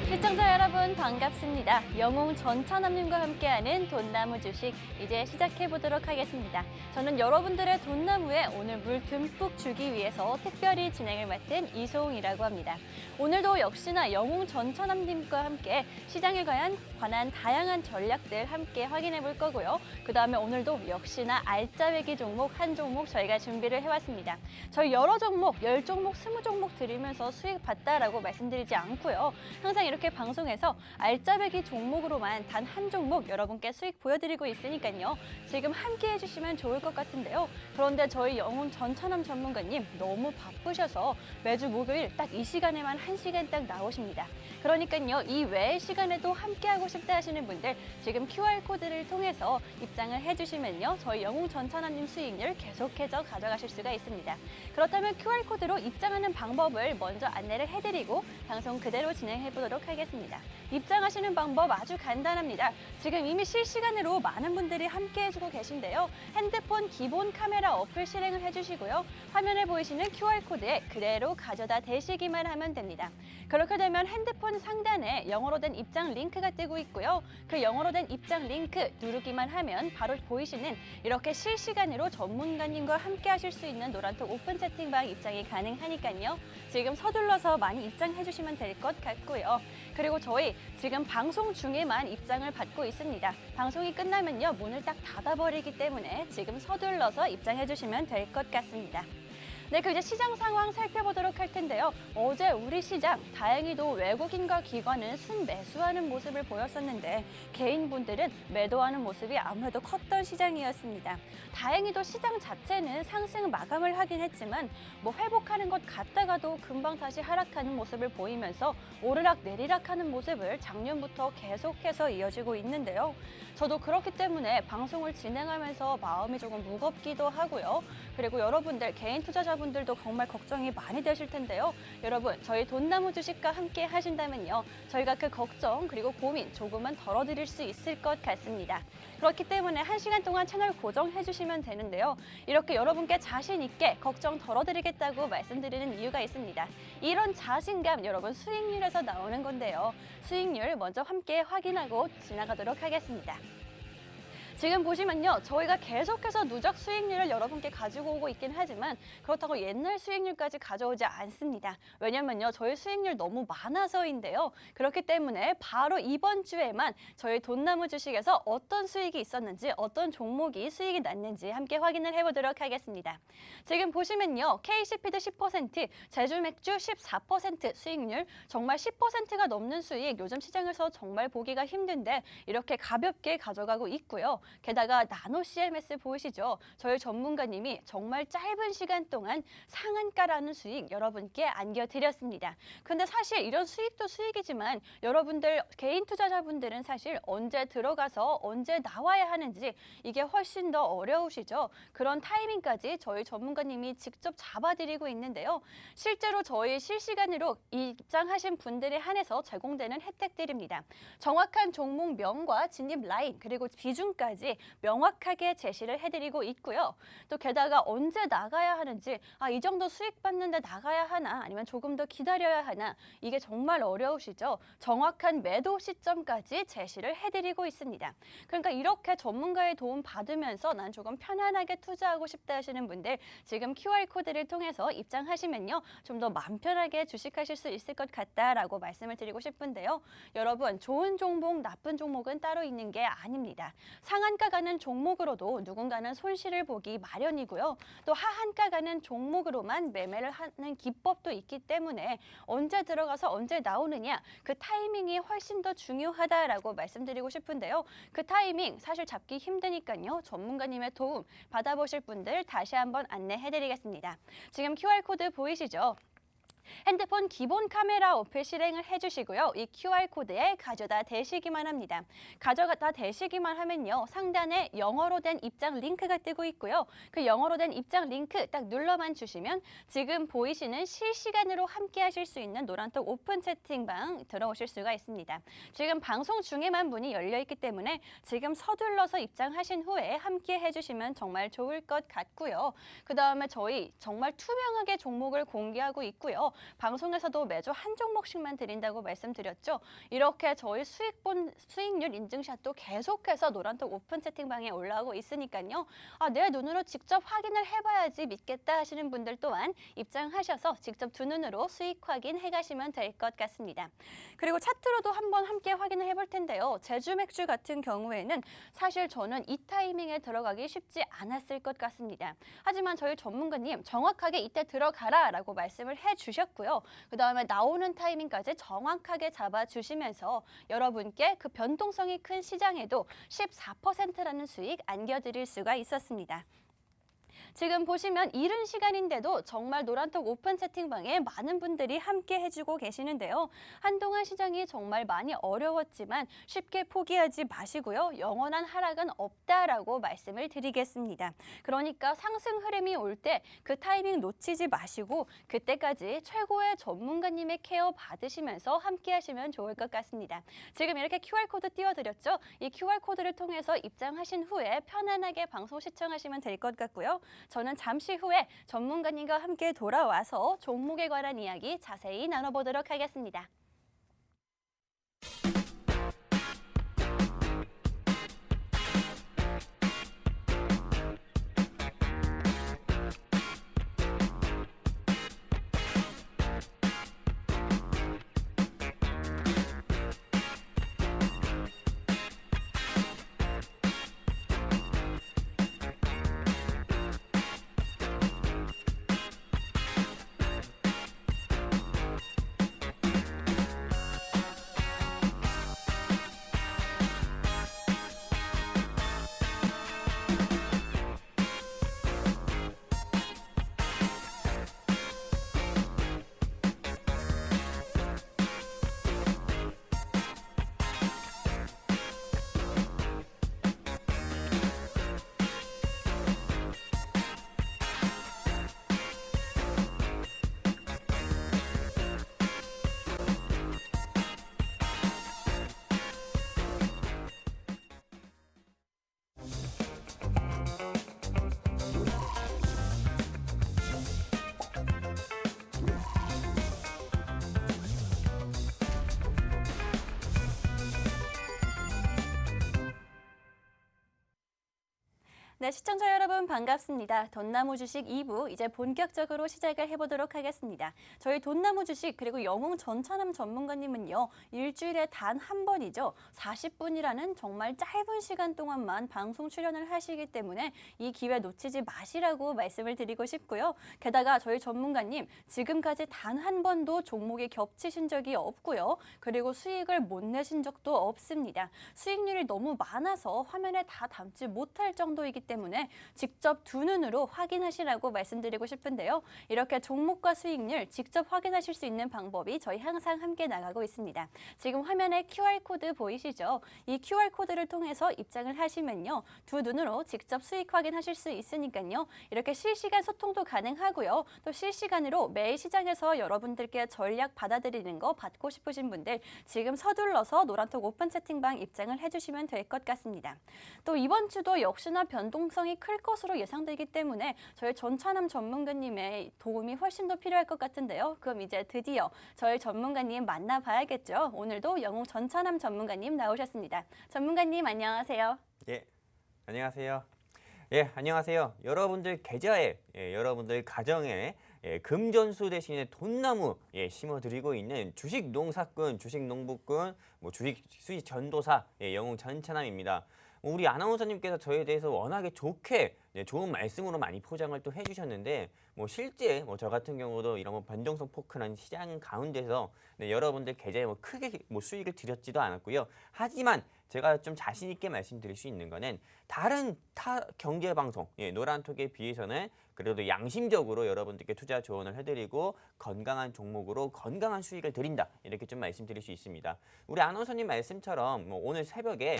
시청자 여러분 반갑습니다. 영웅 전천남님과 함께하는 돈나무 주식 이제 시작해보도록 하겠습니다. 저는 여러분들의 돈나무에 오늘 물 듬뿍 주기 위해서 특별히 진행을 맡은 이소웅이라고 합니다. 오늘도 역시나 영웅 전천남님과 함께 시장에 관한 다양한 전략들 함께 확인해 볼 거고요. 그 다음에 오늘도 역시나 알짜배기 종목 한 종목 저희가 준비를 해왔습니다. 저희 여러 종목, 10종목, 20종목 드리면서 수익 봤다라고 말씀드리지 않고요. 항상 이렇게 방송에서 알짜배기 종목으로만 단 한 종목 여러분께 수익 보여드리고 있으니까요. 지금 함께 해주시면 좋을 것 같은데요. 그런데 저희 영웅 전천남 전문가님 너무 바쁘셔서 매주 목요일 딱 이 시간에만 1시간 딱 나오십니다. 그러니까요. 이 외의 시간에도 함께하고 싶다 하시는 분들 지금 QR코드를 통해서 입장을 해주시면요. 저희 영웅 전천남님 수익률 계속해서 가져가실 수가 있습니다. 그렇다면 QR코드로 입장하는 방법을 먼저 안내를 해드리고 방송 그대로 진행해보도록 하겠습니다. 입장하시는 방법 아주 간단합니다. 지금 이미 실시간으로 많은 분들이 함께 해주고 계신데요. 핸드폰 기본 카메라 어플 실행을 해주시고요. 화면에 보이시는 QR코드에 그대로 가져다 대시기만 하면 됩니다. 그렇게 되면 핸드폰 상단에 영어로 된 입장 링크가 뜨고 있고요. 그 영어로 된 입장 링크 누르기만 하면 바로 보이시는 이렇게 실시간으로 전문가님과 함께 하실 수 있는 노란톡 오픈 채팅방 입장이 가능하니까요. 지금 서둘러서 많이 입장해 주시면 될 것 같고요. 그리고 저희 지금 방송 중에만 입장을 받고 있습니다. 방송이 끝나면요. 문을 딱 닫아버리기 때문에 지금 서둘러서 입장해 주시면 될 것 같습니다. 네, 그 이제 시장 상황 살펴보도록 할 텐데요. 어제 우리 시장 다행히도 외국인과 기관은 순매수하는 모습을 보였었는데 개인분들은 매도하는 모습이 아무래도 컸던 시장이었습니다. 다행히도 시장 자체는 상승 마감을 하긴 했지만 뭐 회복하는 것 같다가도 금방 다시 하락하는 모습을 보이면서 오르락 내리락 하는 모습을 작년부터 계속해서 이어지고 있는데요. 저도 그렇기 때문에 방송을 진행하면서 마음이 조금 무겁기도 하고요. 그리고 여러분들 개인 투자자분들도 정말 걱정이 많이 되실 텐데요. 여러분 저희 돈나무 주식과 함께 하신다면요. 저희가 그 걱정 그리고 고민 조금은 덜어드릴 수 있을 것 같습니다. 그렇기 때문에 1시간 동안 채널 고정해 주시면 되는데요. 이렇게 여러분께 자신 있게 걱정 덜어드리겠다고 말씀드리는 이유가 있습니다. 이런 자신감 여러분 수익률에서 나오는 건데요. 수익률 먼저 함께 확인하고 지나가도록 하겠습니다. 지금 보시면요. 저희가 계속해서 누적 수익률을 여러분께 가지고 오고 있긴 하지만 그렇다고 옛날 수익률까지 가져오지 않습니다. 왜냐면요. 저희 수익률 너무 많아서인데요. 그렇기 때문에 바로 이번 주에만 저희 돈나무 주식에서 어떤 수익이 있었는지 어떤 종목이 수익이 났는지 함께 확인을 해보도록 하겠습니다. 지금 보시면요. KCP도 10%, 제주맥주 14% 수익률 정말 10%가 넘는 수익 요즘 시장에서 정말 보기가 힘든데 이렇게 가볍게 가져가고 있고요. 게다가 나노 CMS 보이시죠? 저희 전문가님이 정말 짧은 시간 동안 상한가라는 수익 여러분께 안겨드렸습니다. 근데 사실 이런 수익도 수익이지만 여러분들 개인 투자자분들은 사실 언제 들어가서 언제 나와야 하는지 이게 훨씬 더 어려우시죠? 그런 타이밍까지 저희 전문가님이 직접 잡아드리고 있는데요. 실제로 저희 실시간으로 입장하신 분들에 한해서 제공되는 혜택들입니다. 정확한 종목명과 진입 라인 그리고 비중까지 명확하게 제시를 해드리고 있고요. 또 게다가 언제 나가야 하는지 이 정도 수익 받는데 나가야 하나 아니면 조금 더 기다려야 하나 이게 정말 어려우시죠? 정확한 매도 시점까지 제시를 해드리고 있습니다. 그러니까 이렇게 전문가의 도움 받으면서 난 조금 편안하게 투자하고 싶다 하시는 분들 지금 QR코드를 통해서 입장하시면요. 좀 더 마음 편하게 주식하실 수 있을 것 같다라고 말씀을 드리고 싶은데요. 여러분 좋은 종목, 나쁜 종목은 따로 있는 게 아닙니다. 상한가 가는 종목으로도 누군가는 손실을 보기 마련이고요. 또 하한가 가는 종목으로만 매매를 하는 기법도 있기 때문에 언제 들어가서 언제 나오느냐 그 타이밍이 훨씬 더 중요하다라고 말씀드리고 싶은데요. 그 타이밍 사실 잡기 힘드니까요. 전문가님의 도움 받아보실 분들 다시 한번 안내해드리겠습니다. 지금 QR코드 보이시죠? 핸드폰 기본 카메라 어플 실행을 해주시고요. 이 QR코드에 가져다 대시기만 합니다. 가져다 대시기만 하면요. 상단에 영어로 된 입장 링크가 뜨고 있고요. 그 영어로 된 입장 링크 딱 눌러만 주시면 지금 보이시는 실시간으로 함께 하실 수 있는 노란톡 오픈 채팅방 들어오실 수가 있습니다. 지금 방송 중에만 문이 열려있기 때문에 지금 서둘러서 입장하신 후에 함께 해주시면 정말 좋을 것 같고요. 그 다음에 저희 정말 투명하게 종목을 공개하고 있고요. 방송에서도 매주 한 종목씩만 드린다고 말씀드렸죠. 이렇게 저희 수익률 인증샷도 계속해서 노란톡 오픈 채팅방에 올라오고 있으니까요. 내 눈으로 직접 확인을 해봐야지 믿겠다 하시는 분들 또한 입장하셔서 직접 두 눈으로 수익 확인해 가시면 될 것 같습니다. 그리고 차트로도 한번 함께 확인을 해볼 텐데요. 제주 맥주 같은 경우에는 사실 저는 이 타이밍에 들어가기 쉽지 않았을 것 같습니다. 하지만 저희 전문가님 정확하게 이때 들어가라 라고 말씀을 해주셨고요. 그 다음에 나오는 타이밍까지 정확하게 잡아주시면서 여러분께 그 변동성이 큰 시장에도 14%라는 수익 안겨드릴 수가 있었습니다. 지금 보시면 이른 시간인데도 정말 노란톡 오픈 채팅방에 많은 분들이 함께 해주고 계시는데요. 한동안 시장이 정말 많이 어려웠지만 쉽게 포기하지 마시고요. 영원한 하락은 없다라고 말씀을 드리겠습니다. 그러니까 상승 흐름이 올 때 그 타이밍 놓치지 마시고 그때까지 최고의 전문가님의 케어 받으시면서 함께 하시면 좋을 것 같습니다. 지금 이렇게 QR코드 띄워드렸죠? 이 QR코드를 통해서 입장하신 후에 편안하게 방송 시청하시면 될 것 같고요. 저는 잠시 후에 전문가님과 함께 돌아와서 종목에 관한 이야기 자세히 나눠보도록 하겠습니다. 네, 시청자 여러분 반갑습니다. 돈나무 주식 2부 이제 본격적으로 시작을 해보도록 하겠습니다. 저희 돈나무 주식 그리고 영웅 전차남 전문가님은요. 일주일에 단 한 번이죠. 40분이라는 정말 짧은 시간 동안만 방송 출연을 하시기 때문에 이 기회 놓치지 마시라고 말씀을 드리고 싶고요. 게다가 저희 전문가님 지금까지 단 한 번도 종목이 겹치신 적이 없고요. 그리고 수익을 못 내신 적도 없습니다. 수익률이 너무 많아서 화면에 다 담지 못할 정도이기 때문에 직접 두 눈으로 확인하시라고 말씀드리고 싶은데요. 이렇게 종목과 수익률 직접 확인하실 수 있는 방법이 저희 항상 함께 나가고 있습니다. 지금 화면에 QR코드 보이시죠? 이 QR코드를 통해서 입장을 하시면요. 두 눈으로 직접 수익 확인하실 수 있으니까요. 이렇게 실시간 소통도 가능하고요. 또 실시간으로 매일 시장에서 여러분들께 전략 받아들이는 거 받고 싶으신 분들 지금 서둘러서 노란톡 오픈 채팅방 입장을 해주시면 될 것 같습니다. 또 이번 주도 역시나 변동성이 클 것으로 예상되기 때문에 저희 전차남 전문가님의 도움이 훨씬 더 필요할 것 같은데요. 그럼 이제 드디어 저희 전문가님 만나봐야겠죠. 오늘도 영웅 전차남 전문가님 나오셨습니다. 전문가님 안녕하세요. 예, 안녕하세요. 예, 안녕하세요. 여러분들 계좌에, 여러분들 가정에 금전수 대신에 돈나무 심어드리고 있는 주식 농사꾼, 주식 농부꾼, 주식 수익 전도사 영웅 전차남입니다. 우리 아나운서님께서 저에 대해서 워낙에 좋게 좋은 말씀으로 많이 포장을 또 해주셨는데 실제 저 같은 경우도 이런 변동성 포크난 시장 가운데서 여러분들 계좌에 크게 수익을 드렸지도 않았고요. 하지만 제가 좀 자신 있게 말씀드릴 수 있는 거는 다른 타 경제 방송 노란톡에 비해서는 그래도 양심적으로 여러분들께 투자 조언을 해드리고 건강한 종목으로 건강한 수익을 드린다 이렇게 좀 말씀드릴 수 있습니다. 우리 아나운서님 말씀처럼 오늘 새벽에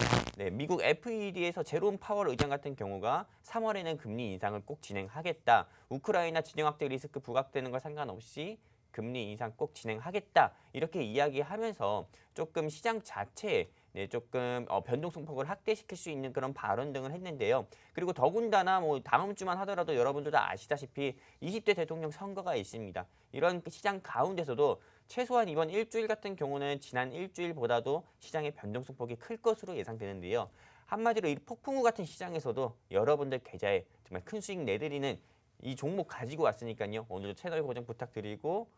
미국 FED에서 제롬 파월 의장 같은 경우가 3월에는 금리 인상을 꼭 진행하겠다. 우크라이나 진영 확대 리스크 부각되는 걸 상관없이 금리 인상 꼭 진행하겠다 이렇게 이야기하면서 조금 시장 자체에 조금 변동성폭을 확대시킬 수 있는 그런 발언 등을 했는데요. 그리고 더군다나 뭐 다음 주만 하더라도 여러분들 다 아시다시피 20대 대통령 선거가 있습니다. 이런 시장 가운데서도 최소한 이번 일주일 같은 경우는 지난 일주일보다도 시장의 변동성폭이 클 것으로 예상되는데요. 한마디로 이 폭풍우 같은 시장에서도 여러분들 계좌에 정말 큰 수익 내드리는 이 종목 가지고 왔으니까요. 오늘도 채널 고정 부탁드리고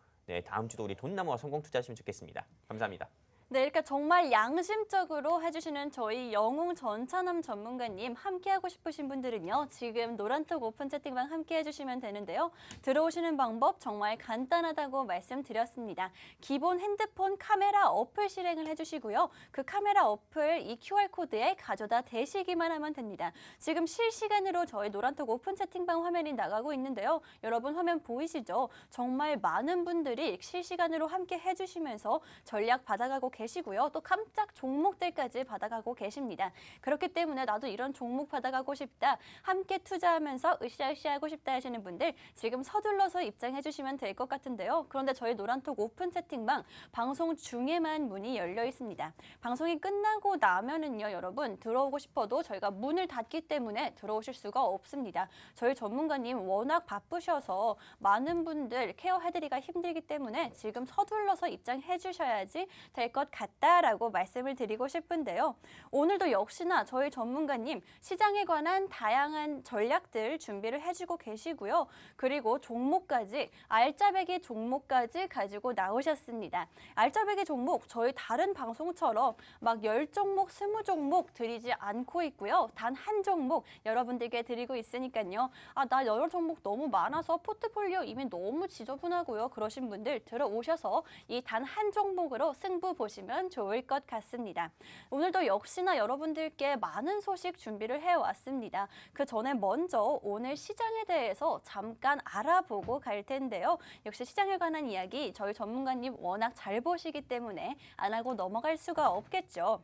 다음 주도 우리 돈나무와 성공 투자하시면 좋겠습니다. 감사합니다. 네, 이렇게 정말 양심적으로 해주시는 저희 영웅 전차남 전문가님 함께하고 싶으신 분들은요. 지금 노란톡 오픈 채팅방 함께 해주시면 되는데요. 들어오시는 방법 정말 간단하다고 말씀드렸습니다. 기본 핸드폰 카메라 어플 실행을 해주시고요. 그 카메라 어플 이 QR코드에 가져다 대시기만 하면 됩니다. 지금 실시간으로 저희 노란톡 오픈 채팅방 화면이 나가고 있는데요. 여러분 화면 보이시죠? 정말 많은 분들이 실시간으로 함께 해주시면서 전략 받아가고 계시고요. 또 깜짝 종목들까지 받아가고 계십니다. 그렇기 때문에 나도 이런 종목 받아가고 싶다. 함께 투자하면서 으쌰으쌰하고 싶다 하시는 분들 지금 서둘러서 입장해 주시면 될 것 같은데요. 그런데 저희 노란톡 오픈 채팅방 방송 중에만 문이 열려 있습니다. 방송이 끝나고 나면은요. 여러분 들어오고 싶어도 저희가 문을 닫기 때문에 들어오실 수가 없습니다. 저희 전문가님 워낙 바쁘셔서 많은 분들 케어해드리기가 힘들기 때문에 지금 서둘러서 입장해 주셔야지 될 것 같다라고 말씀을 드리고 싶은데요. 오늘도 역시나 저희 전문가님 시장에 관한 다양한 전략들 준비를 해주고 계시고요. 그리고 종목까지 알짜배기 종목까지 가지고 나오셨습니다. 알짜배기 종목 저희 다른 방송처럼 막 10종목, 20종목 드리지 않고 있고요. 단 한 종목 여러분들께 드리고 있으니까요. 나 여러 종목 너무 많아서 포트폴리오 이미 너무 지저분하고요. 그러신 분들 들어오셔서 이 단 한 종목으로 승부 보시면 좋을 것 같습니다. 오늘도 역시나 여러분들께 많은 소식 준비를 해왔습니다. 그 전에 먼저 오늘 시장에 대해서 잠깐 알아보고 갈 텐데요. 역시 시장에 관한 이야기 저희 전문가님 워낙 잘 보시기 때문에 안 하고 넘어갈 수가 없겠죠.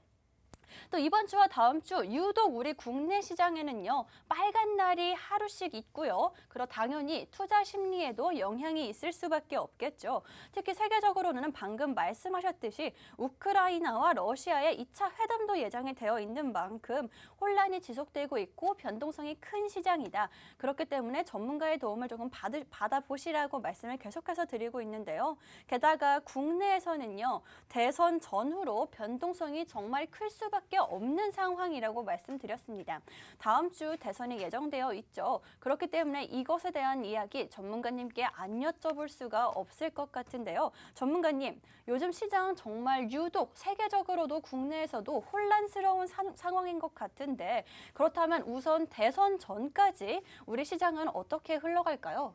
또 이번 주와 다음 주 유독 우리 국내 시장에는요. 빨간 날이 하루씩 있고요. 그리고 당연히 투자 심리에도 영향이 있을 수밖에 없겠죠. 특히 세계적으로는 방금 말씀하셨듯이 우크라이나와 러시아의 2차 회담도 예정이 되어 있는 만큼 혼란이 지속되고 있고 변동성이 큰 시장이다. 그렇기 때문에 전문가의 도움을 조금 받아보시라고 말씀을 계속해서 드리고 있는데요. 게다가 국내에서는요. 대선 전후로 변동성이 정말 클 수밖에 없는 상황이라고 말씀드렸습니다. 다음 주 대선이 예정되어 있죠. 그렇기 때문에 이것에 대한 이야기 전문가님께 안 여쭤볼 수가 없을 것 같은데요. 전문가님, 요즘 시장 정말 유독 세계적으로도 국내에서도 혼란스러운 상황인 것 같은데 그렇다면 우선 대선 전까지 우리 시장은 어떻게 흘러갈까요?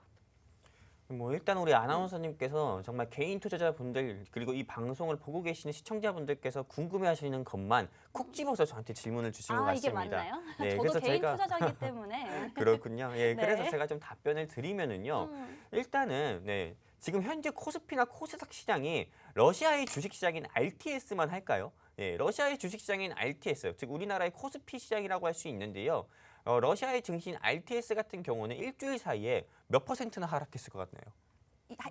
뭐 일단 우리 아나운서님께서 정말 개인 투자자분들 그리고 이 방송을 보고 계시는 시청자분들께서 궁금해하시는 것만 콕 집어서 저한테 질문을 주신 것 이게 같습니다. 맞나요? 네, 저도 그래서 개인 제가 투자자이기 때문에. 그렇군요. 예, 네. 그래서 제가 좀 답변을 드리면은요. 일단은 지금 현재 코스피나 코스닥 시장이 러시아의 주식 시장인 RTS만 할까요? 네, 러시아의 주식 시장인 RTS, 즉 우리나라의 코스피 시장이라고 할 수 있는데요. 러시아의 증시인 RTS 같은 경우는 일주일 사이에 몇 %나 하락했을 것 같나요?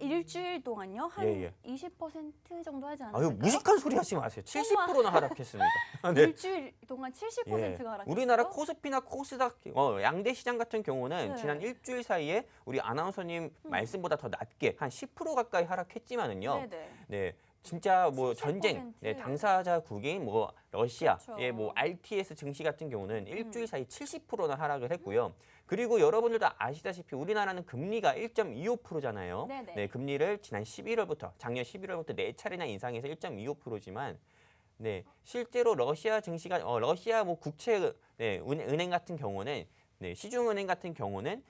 일주일 동안요? 한 예. 20% 정도 하지 않았을까요? 아유, 무식한 소리 하지 마세요. 70%나 하락했습니다. 네. 일주일 동안 70%가 하락했어요? 우리나라 코스피나 코스닥 양대 시장 같은 경우는 네. 지난 일주일 사이에 우리 아나운서님 말씀보다 더 낮게 한 10% 가까이 하락했지만은요. 네. 진짜 뭐 70%. 전쟁 당사자국인 뭐 러시아, 그렇죠. 뭐 RTS 증시 같은 경우는 일주일 사이 70%나 하락을 했고요. 그리고 여러분들도 아시다시피 우리나라는 금리가 1.25%잖아요. 네네. 네, 금리를 지난 11월부터 작년 11월부터 4차례나 인상해서 1.25%지만 실제로 러시아 증시가 러시아 뭐 국채 은행 같은 경우는 시중은행 같은 경우는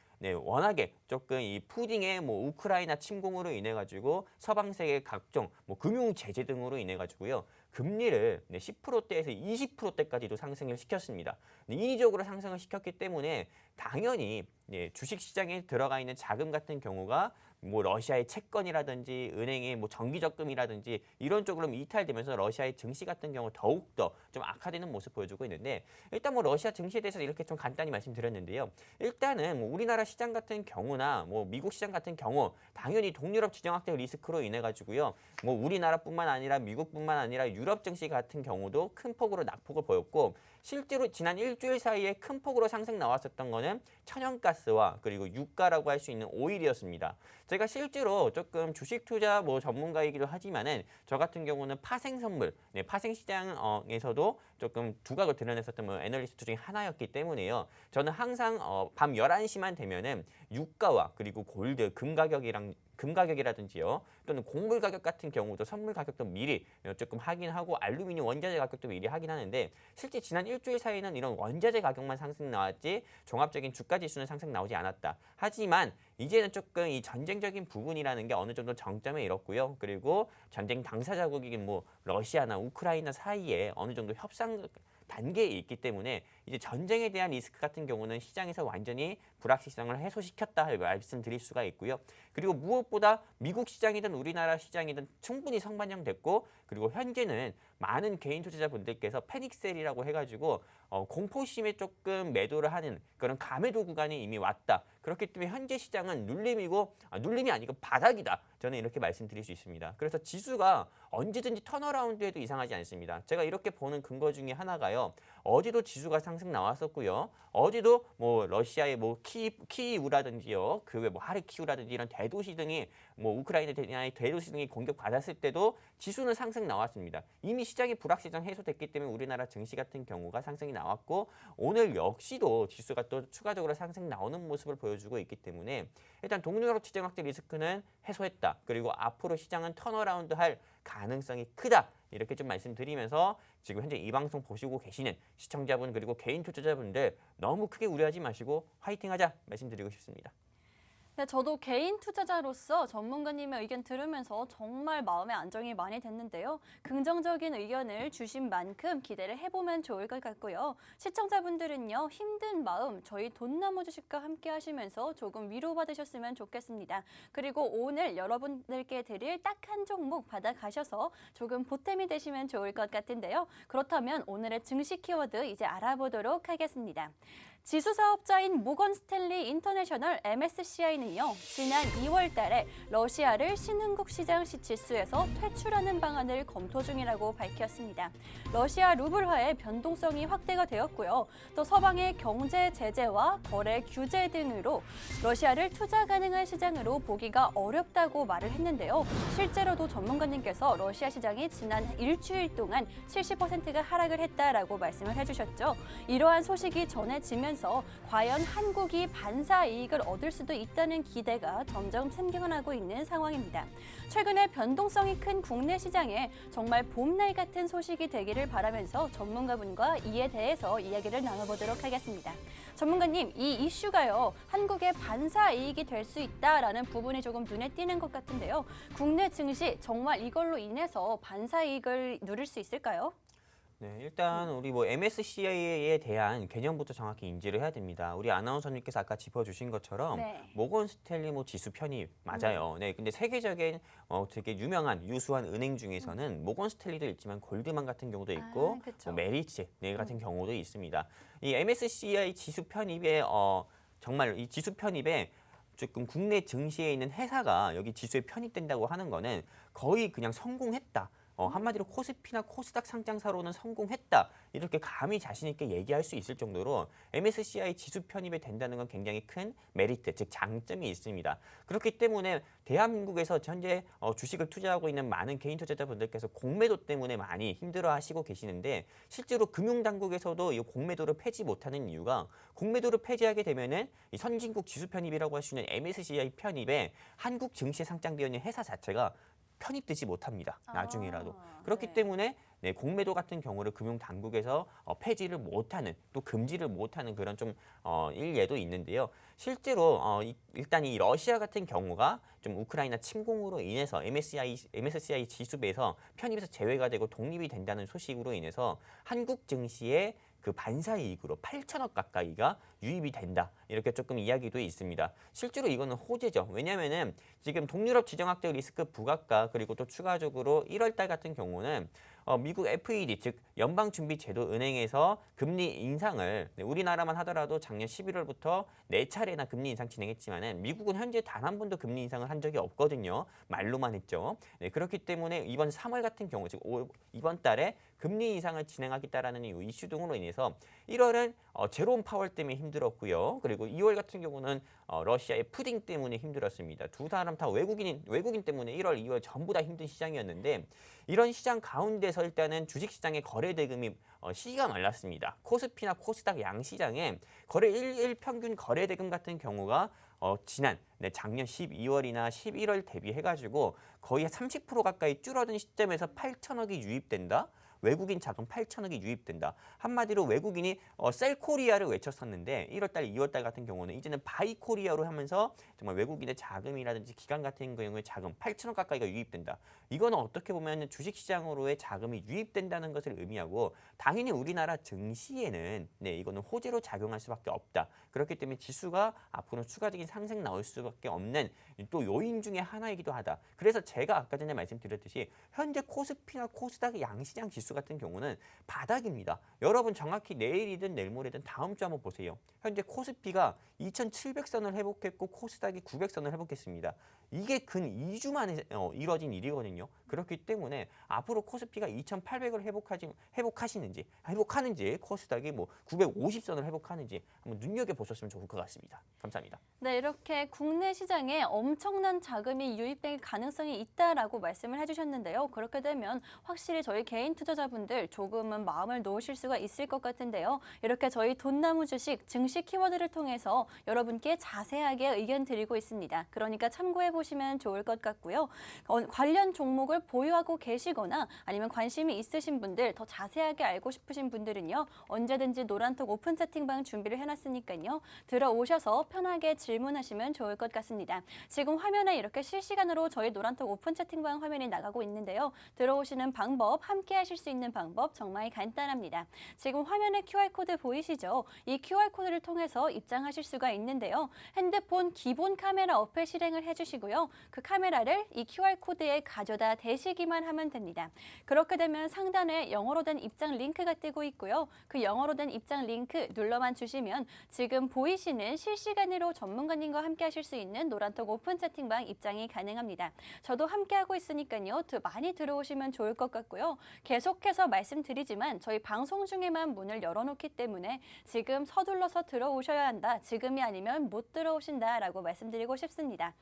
워낙에 조금 이 푸딩의 뭐 우크라이나 침공으로 인해 가지고 서방 세계 각종 뭐 금융 제재 등으로 인해 가지고요. 금리를 10%대에서 20%대까지도 상승을 시켰습니다. 인위적으로 상승을 시켰기 때문에 당연히 주식 시장에 들어가 있는 자금 같은 경우가 뭐 러시아의 채권이라든지 은행의 뭐 정기 적금이라든지 이런 쪽으로 이탈되면서 러시아의 증시 같은 경우 더욱더 좀 악화되는 모습 보여주고 있는데 일단 뭐 러시아 증시에 대해서 이렇게 좀 간단히 말씀드렸는데요. 일단은 뭐 우리나라 시장 같은 경우나 뭐 미국 시장 같은 경우 당연히 동유럽 지정 확대 리스크로 인해 가지고요. 뭐 우리나라뿐만 아니라 미국뿐만 아니라 유럽 증시 같은 경우도 큰 폭으로 낙폭을 보였고 실제로 지난 일주일 사이에 큰 폭으로 상승 나왔었던 거는 천연가스와 그리고 유가라고 할 수 있는 오일이었습니다. 제가 실제로 조금 주식 투자 뭐 전문가이기도 하지만은 저 같은 경우는 파생 선물, 파생 시장에서도 조금 두각을 드러냈었던 뭐 애널리스트 중에 하나였기 때문에요. 저는 항상 밤 11시만 되면은 유가와 그리고 골드, 금 가격이라든지요. 또는 곡물 가격 같은 경우도 선물 가격도 미리 조금 확인하고 알루미늄 원자재 가격도 미리 확인하는데 실제 지난 일주일 사이에는 이런 원자재 가격만 상승 나왔지 종합적인 주가 지수는 상승 나오지 않았다. 하지만 이제는 조금 이 전쟁적인 부분이라는 게 어느 정도 정점에 이뤘고요. 그리고 전쟁 당사자국인 뭐 러시아나 우크라이나 사이에 어느 정도 협상 단계에 있기 때문에 이제 전쟁에 대한 리스크 같은 경우는 시장에서 완전히 불확실성을 해소시켰다 말씀드릴 수가 있고요. 그리고 무엇보다 미국 시장이든 우리나라 시장이든 충분히 성반영됐고 그리고 현재는 많은 개인 투자자분들께서 패닉셀이라고 해가지고 공포심에 조금 매도를 하는 그런 가매도 구간이 이미 왔다. 그렇기 때문에 현재 시장은 눌림이 아니고 바닥이다. 저는 이렇게 말씀드릴 수 있습니다. 그래서 지수가 언제든지 턴어라운드해도 이상하지 않습니다. 제가 이렇게 보는 근거 중에 하나가요. 어제도 지수가 상승 나왔었고요. 어제도 뭐 러시아의 뭐 키이우라든지요. 그 외 뭐 하르키우라든지 이런 대도시 등이 뭐 우크라이나의 대도시 등이 공격받았을 때도 지수는 상승 나왔습니다. 이미 시장의 불확실성 해소됐기 때문에 우리나라 증시 같은 경우가 상승이 나왔고 오늘 역시도 지수가 또 추가적으로 상승 나오는 모습을 보여주고 있기 때문에 일단 동유럽 지정 확대 리스크는 해소했다. 그리고 앞으로 시장은 턴어라운드 할 가능성이 크다. 이렇게 좀 말씀드리면서 지금 현재 이 방송 보시고 계시는 시청자분 그리고 개인 투자자분들 너무 크게 우려하지 마시고 화이팅하자 말씀드리고 싶습니다. 네, 저도 개인 투자자로서 전문가님의 의견 들으면서 정말 마음의 안정이 많이 됐는데요. 긍정적인 의견을 주신 만큼 기대를 해보면 좋을 것 같고요. 시청자분들은요, 힘든 마음 저희 돈나무 주식과 함께 하시면서 조금 위로받으셨으면 좋겠습니다. 그리고 오늘 여러분들께 드릴 딱 한 종목 받아가셔서 조금 보탬이 되시면 좋을 것 같은데요. 그렇다면 오늘의 증시 키워드 이제 알아보도록 하겠습니다. 지수 사업자인 모건 스탠리 인터내셔널 MSCI는요, 지난 2월 달에 러시아를 신흥국 시장 지수에서 퇴출하는 방안을 검토 중이라고 밝혔습니다. 러시아 루블화의 변동성이 확대가 되었고요. 또 서방의 경제 제재와 거래 규제 등으로 러시아를 투자 가능한 시장으로 보기가 어렵다고 말을 했는데요. 실제로도 전문가님께서 러시아 시장이 지난 일주일 동안 70%가 하락을 했다라고 말씀을 해주셨죠. 이러한 소식이 전해지면서 과연 한국이 반사 이익을 얻을 수도 있다는 기대가 점점 생겨나고 있는 상황입니다. 최근에 변동성이 큰 국내 시장에 정말 봄날 같은 소식이 되기를 바라면서 전문가분과 이에 대해서 이야기를 나눠보도록 하겠습니다. 전문가님, 이 이슈가요, 한국의 반사 이익이 될 수 있다라는 부분이 조금 눈에 띄는 것 같은데요. 국내 증시 정말 이걸로 인해서 반사 이익을 누릴 수 있을까요? 네, 일단 우리 뭐 MSCI에 대한 개념부터 정확히 인지를 해야 됩니다. 우리 아나운서님께서 아까 짚어주신 것처럼 네. 모건 스탠리 뭐 지수 편입 맞아요. 네, 근데 세계적인 되게 유명한 유수한 은행 중에서는 모건 스탠리도 있지만 골드만 같은 경우도 있고 그쵸. 뭐 메리츠 같은 경우도 있습니다. 이 MSCI 지수 편입에 정말 이 지수 편입에 조금 국내 증시에 있는 회사가 여기 지수에 편입된다고 하는 거는 거의 그냥 성공했다. 한마디로 코스피나 코스닥 상장사로는 성공했다. 이렇게 감히 자신 있게 얘기할 수 있을 정도로 MSCI 지수 편입이 된다는 건 굉장히 큰 메리트, 즉 장점이 있습니다. 그렇기 때문에 대한민국에서 현재 주식을 투자하고 있는 많은 개인 투자자분들께서 공매도 때문에 많이 힘들어하시고 계시는데 실제로 금융당국에서도 이 공매도를 폐지 못하는 이유가 공매도를 폐지하게 되면은 이 선진국 지수 편입이라고 할 수 있는 MSCI 편입에 한국 증시에 상장되어 있는 회사 자체가 편입되지 못합니다. 나중에라도. 그렇기 네. 때문에 공매도 같은 경우를 금융당국에서 폐지를 못하는 또 금지를 못하는 그런 좀 일예도 있는데요. 실제로 일단 이 러시아 같은 경우가 좀 우크라이나 침공으로 인해서 MSCI 지수에서 편입에서 제외가 되고 독립이 된다는 소식으로 인해서 한국 증시에 그 반사이익으로 8천억 가까이가 유입이 된다. 이렇게 조금 이야기도 있습니다. 실제로 이거는 호재죠. 왜냐하면은 지금 동유럽 지정학적 리스크 부각과 그리고 또 추가적으로 1월 달 같은 경우는 미국 FED 즉 연방준비제도은행에서 금리 인상을 우리나라만 하더라도 작년 11월부터 4차례나 금리 인상 진행했지만은 미국은 현재 단 한 번도 금리 인상을 한 적이 없거든요. 말로만 했죠. 네, 그렇기 때문에 이번 3월 같은 경우 즉 이번 달에 금리 인상을 진행하겠다라는 이 이슈 등으로 인해서 1월은 제롬 파월 때문에 힘들었고요. 그리고 2월 같은 경우는 러시아의 푸딩 때문에 힘들었습니다. 두 사람 다 외국인 때문에 1월, 2월 전부 다 힘든 시장이었는데 이런 시장 가운데서 일단은 주식시장의 거래 대금이 시기가 말랐습니다. 코스피나 코스닥 양시장에 거래 일 평균 거래 대금 같은 경우가 지난 작년 12월이나 11월 대비해가지고 거의 30% 가까이 줄어든 시점에서 8천억이 유입된다. 외국인 자금 8천억이 유입된다. 한마디로 외국인이 셀코리아를 외쳤었는데 1월달, 2월달 같은 경우는 이제는 바이코리아로 하면서 정말 외국인의 자금이라든지 기관 같은 경우에 자금 8천억 가까이가 유입된다. 이거는 어떻게 보면 주식시장으로의 자금이 유입된다는 것을 의미하고 당연히 우리나라 증시에는 이거는 호재로 작용할 수밖에 없다. 그렇기 때문에 지수가 앞으로 추가적인 상승 나올 수밖에 없는 또 요인 중에 하나이기도 하다. 그래서 제가 아까 전에 말씀드렸듯이 현재 코스피나 코스닥 양시장 지수 같은 경우는 바닥입니다. 여러분 정확히 내일이든 내일 모레든 다음 주 한번 보세요. 현재 코스피가 2,700선을 회복했고 코스닥이 900선을 회복했습니다. 이게 근 2주 만에 이뤄진 일이거든요. 그렇기 때문에 앞으로 코스피가 2,800을 회복하는지 코스닥이 뭐 950선을 회복하는지 한번 눈여겨보셨으면 좋을 것 같습니다. 감사합니다. 네, 이렇게 국내 시장에 엄청난 자금이 유입될 가능성이 있다라고 말씀을 해주셨는데요. 그렇게 되면 확실히 저희 개인 투자자분들 조금은 마음을 놓으실 수가 있을 것 같은데요. 이렇게 저희 돈나무 주식 증시 키워드를 통해서 여러분께 자세하게 의견 드리고 있습니다. 그러니까 참고해 보시면 좋을 것 같고요. 관련 종목을 보유하고 계시거나 아니면 관심이 있으신 분들, 더 자세하게 알고 싶으신 분들은요. 언제든지 노란톡 오픈 채팅방 준비를 해놨으니까요. 들어오셔서 편하게 질문하시면 좋을 것 같습니다. 지금 화면에 이렇게 실시간으로 저희 노란톡 오픈 채팅방 화면이 나가고 있는데요. 들어오시는 방법, 함께 하실 수 있는 방법 정말 간단합니다. 지금 화면에 QR코드 보이시죠? 이 QR코드를 통해서 입장하실 수가 있는데요. 핸드폰 기본 카메라 어플 실행을 해주시고요. 그 카메라를 이 QR코드에 가져다 대시기만 하면 됩니다. 그렇게 되면 상단에 영어로 된 입장 링크가 뜨고 있고요. 그 영어로 된 입장 링크 눌러만 주시면 지금 보이시는 실시간으로 전문가님과 함께 하실 수 있는 노란톡 오픈 채팅방 입장이 가능합니다. 저도 함께 하고 있으니까요. 많이 들어오시면 좋을 것 같고요. 계속해서 말씀드리지만 저희 방송 중에만 문을 열어놓기 때문에 지금 서둘러서 들어오셔야 한다. 지금이 아니면 못 들어오신다라고 말씀드리고 싶습니다.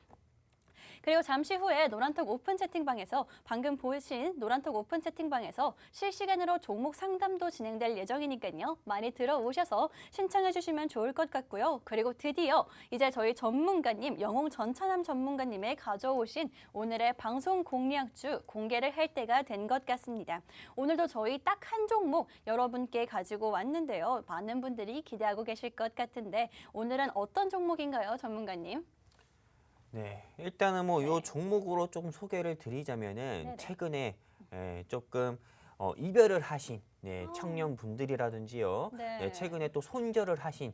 그리고 잠시 후에 노란톡 오픈 채팅방에서 방금 보신 노란톡 오픈 채팅방에서 실시간으로 종목 상담도 진행될 예정이니까요. 많이 들어오셔서 신청해 주시면 좋을 것 같고요. 그리고 드디어 이제 저희 전문가님, 영웅 전차남 전문가님의 가져오신 오늘의 방송 공략주 공개를 할 때가 된 것 같습니다. 오늘도 저희 딱 한 종목 여러분께 가지고 왔는데요. 많은 분들이 기대하고 계실 것 같은데 오늘은 어떤 종목인가요, 전문가님? 네, 일단은 뭐 요 종목으로 조금 소개를 드리자면은 네네. 최근에 조금 이별을 하신 청년분들이라든지요. 네. 최근에 또 손절을 하신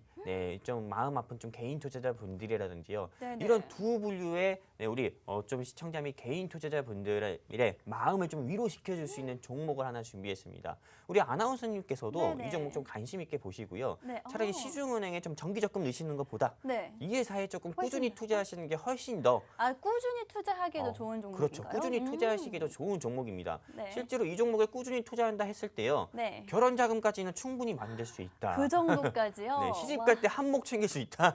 좀 마음 아픈 좀 개인 투자자분들이라든지요. 네네. 이런 두 분류의 우리 좀 시청자 및 개인 투자자분들의 마음을 좀 위로시켜 줄 수 있는 종목을 하나 준비했습니다. 우리 아나운서님께서도 네네. 이 종목 좀 관심 있게 보시고요. 네. 차라리 시중은행에 좀 정기 적금 넣으시는 것보다 네. 이 회사에 조금 꾸준히 훨씬 투자하시는 게 훨씬 더 꾸준히 투자하기에도 좋은 종목인가요? 그렇죠. 꾸준히 투자하시기도 좋은 종목입니다. 네. 실제로 이 종목에 꾸준히 투자한다 했을 때요. 네. 결혼 자금까지는 충분히 만들 수 있다. 그 정도까지요? 네, 시집 와. 갈 때 한몫 챙길 수 있다.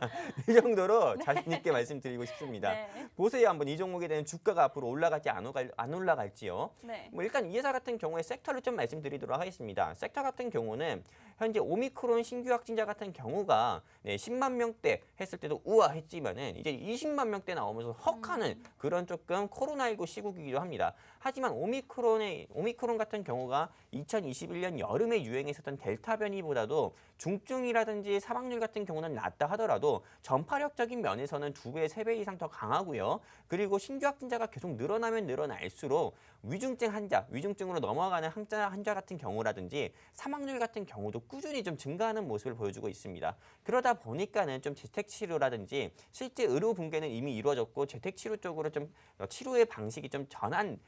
이 정도로 자신 있게 말씀드리고 싶습니다. 네. 보세요, 한번 이 종목에 대한 주가가 앞으로 올라갈지 안 올라갈지요. 네. 뭐 일단 이 회사 같은 경우에 섹터를 좀 말씀드리도록 하겠습니다. 섹터 같은 경우는 현재 오미크론 신규 확진자 같은 경우가 10만 명대 했을 때도 우아했지만은 이제 20만 명대 나오면서 헉하는 그런 조금 코로나19 시국이기도 합니다. 하지만 오미크론 같은 경우가 2021년 여름에 유행했었던 델타 변이보다도 중증이라든지 사망률 같은 경우는 낮다 하더라도 전파력적인 면에서는 2배, 3배 이상 더 강하고요. 그리고 신규 확진자가 계속 늘어나면 늘어날수록 위중증으로 넘어가는 환자 같은 경우라든지 사망률 같은 경우도 꾸준히 좀 증가하는 모습을 보여주고 있습니다. 그러다 보니까는 좀 재택 치료라든지 실제 의료 붕괴는 이미 이루어졌고 재택 치료 쪽으로 좀 치료의 방식이 좀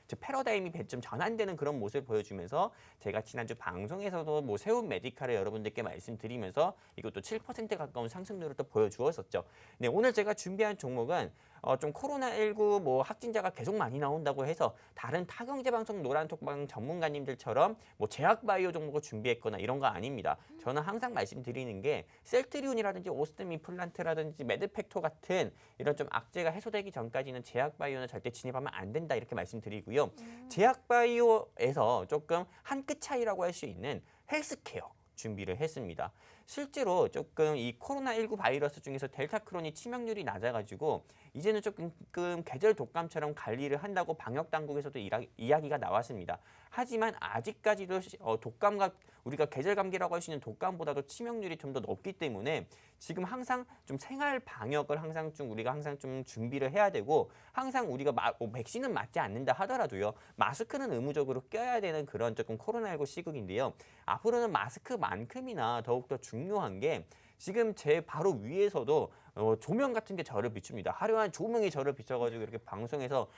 즉 패러다임이 좀 전환되는 그런 모습을 보여주면서 제가 지난주 방송에서도 뭐 세운 메디칼을 여러분들께 말씀드리면서 이것도 7% 가까운 상승률을 또 보여주었었죠. 네, 오늘 제가 준비한 종목은 좀 코로나19 뭐 확진자가 계속 많이 나온다고 해서 다른 타경제 방송 노란톡방 전문가님들처럼 뭐 제약바이오 종목을 준비했거나 이런 거 아닙니다. 저는 항상 말씀드리는 게 셀트리온이라든지 오스트미플란트라든지 매드팩토 같은 이런 좀 악재가 해소되기 전까지는 제약바이오는 절대 진입하면 안 된다 이렇게 말씀드리고요. 제약바이오에서 조금 한 끗 차이라고 할 수 있는 헬스케어 준비를 했습니다. 실제로 조금 이 코로나19 바이러스 중에서 델타 크론이 치명률이 낮아가지고 이제는 조금 계절 독감처럼 관리를 한다고 방역 당국에서도 이야기가 나왔습니다. 하지만 아직까지도 독감과 우리가 계절 감기라고 할 수 있는 독감보다도 치명률이 좀 더 높기 때문에 지금 항상 좀 생활 방역을 항상 좀 우리가 항상 좀 준비를 해야 되고 항상 우리가 백신은 맞지 않는다 하더라도요. 마스크는 의무적으로 껴야 되는 그런 조금 코로나19 시국인데요. 앞으로는 마스크만큼이나 더욱더 중요한 게 지금 제 바로 위에서도 조명 같은 게 저를 비춥니다. 화려한 조명이 저를 비춰가지고 이렇게 방송에서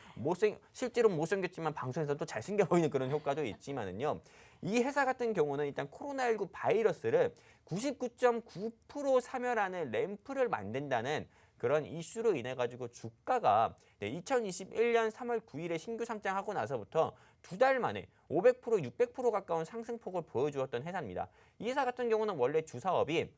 실제로 못생겼지만 방송에서 또 잘생겨 보이는 그런 효과도 있지만은요. 이 회사 같은 경우는 일단 코로나19 바이러스를 99.9% 사멸하는 램프를 만든다는 그런 이슈로 인해 가지고 주가가 2021년 3월 9일에 신규 상장하고 나서부터 두 달 만에 500%, 600% 가까운 상승폭을 보여주었던 회사입니다. 이 회사 같은 경우는 원래 주사업이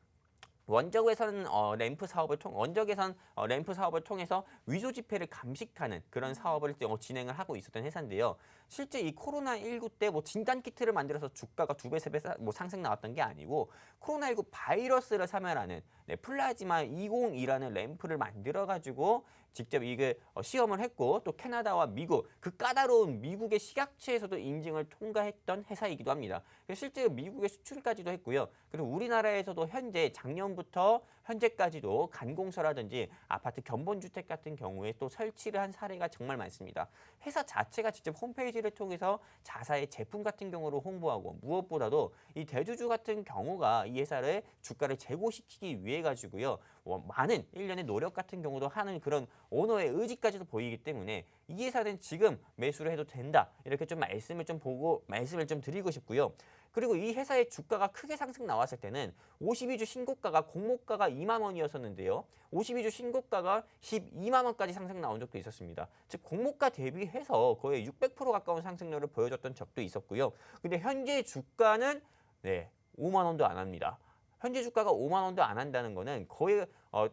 원적외선 램프 사업을 통해서 위조 지폐를 감식하는 그런 사업을 진행을 하고 있었던 회사인데요. 실제 이 코로나19 때 뭐 진단 키트를 만들어서 주가가 2배, 3배 뭐 상승 나왔던 게 아니고 코로나19 바이러스를 사멸하는 플라즈마 202라는 램프를 만들어 가지고 직접 이게 시험을 했고 또 캐나다와 미국 그 까다로운 미국의 식약처에서도 인증을 통과했던 회사이기도 합니다. 실제로 미국에 수출까지도 했고요. 그리고 우리나라에서도 현재 작년부터 현재까지도 간공서라든지 아파트 견본주택 같은 경우에 또 설치를 한 사례가 정말 많습니다. 회사 자체가 직접 홈페이지를 통해서 자사의 제품 같은 경우로 홍보하고 무엇보다도 이 대주주 같은 경우가 이 회사를 주가를 제고시키기 위해 가지고요. 많은 일련의 노력 같은 경우도 하는 그런 오너의 의지까지도 보이기 때문에 이 회사는 지금 매수를 해도 된다. 이렇게 좀 말씀을 좀 드리고 싶고요. 그리고 이 회사의 주가가 크게 상승 나왔을 때는 52주 신고가가 공모가가 2만 원이었었는데요. 52주 신고가가 12만 원까지 상승 나온 적도 있었습니다. 즉 공모가 대비해서 거의 600% 가까운 상승률을 보여줬던 적도 있었고요. 근데 현재 주가는 5만 원도 안 합니다. 현재 주가가 5만 원도 안 한다는 거는 거의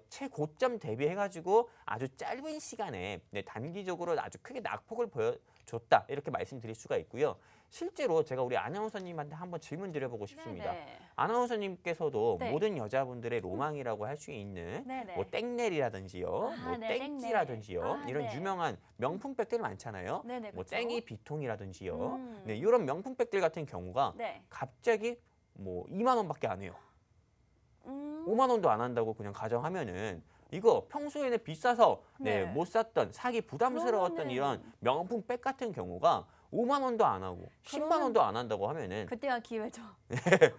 최고점 대비해가지고 아주 짧은 시간에 단기적으로 아주 크게 낙폭을 보여줬다 이렇게 말씀드릴 수가 있고요. 실제로 제가 우리 아나운서님한테 한번 질문 드려보고 싶습니다. 네네. 아나운서님께서도 네. 모든 여자분들의 로망이라고 할 수 있는 네네. 뭐 땡넬이라든지요, 뭐 네, 땡찌라든지요, 이런 네. 유명한 명품백들 많잖아요. 네네, 뭐 그쵸. 땡이 비통이라든지요. 음. 이런 명품백들 같은 경우가 네. 갑자기 뭐 2만 원밖에 안 해요. 음. 5만 원도 안 한다고 그냥 가정하면은 이거 평소에는 비싸서 네. 못 샀던 사기 부담스러웠던 그러면은- 이런 명품 백 같은 경우가 5만 원도 안 하고 10만 원도 안 한다고 하면은 그때가 기회죠.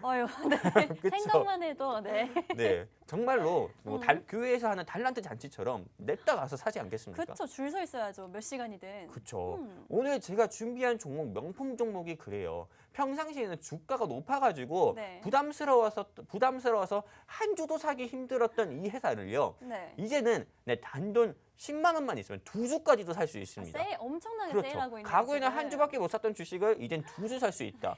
어휴, 네. 그쵸? 생각만 해도 네 정말로 뭐 교회에서 하는 달란트 잔치처럼 냈다 가서 사지 않겠습니까? 그쵸, 줄 서 있어야죠. 몇 시간이든. 그렇죠. 음. 오늘 제가 준비한 종목 명품 종목이 그래요. 평상시에는 주가가 높아가지고 네. 부담스러워서 한 주도 사기 힘들었던 이 회사를요. 네. 이제는 단돈 10만 원만 있으면 두 주까지도 살 수 있습니다. 세일 엄청나게 그렇죠. 세일하고 있는 과거에는 지금. 한 주밖에 못 샀던 주식을 이젠 두 주 살 수 있다.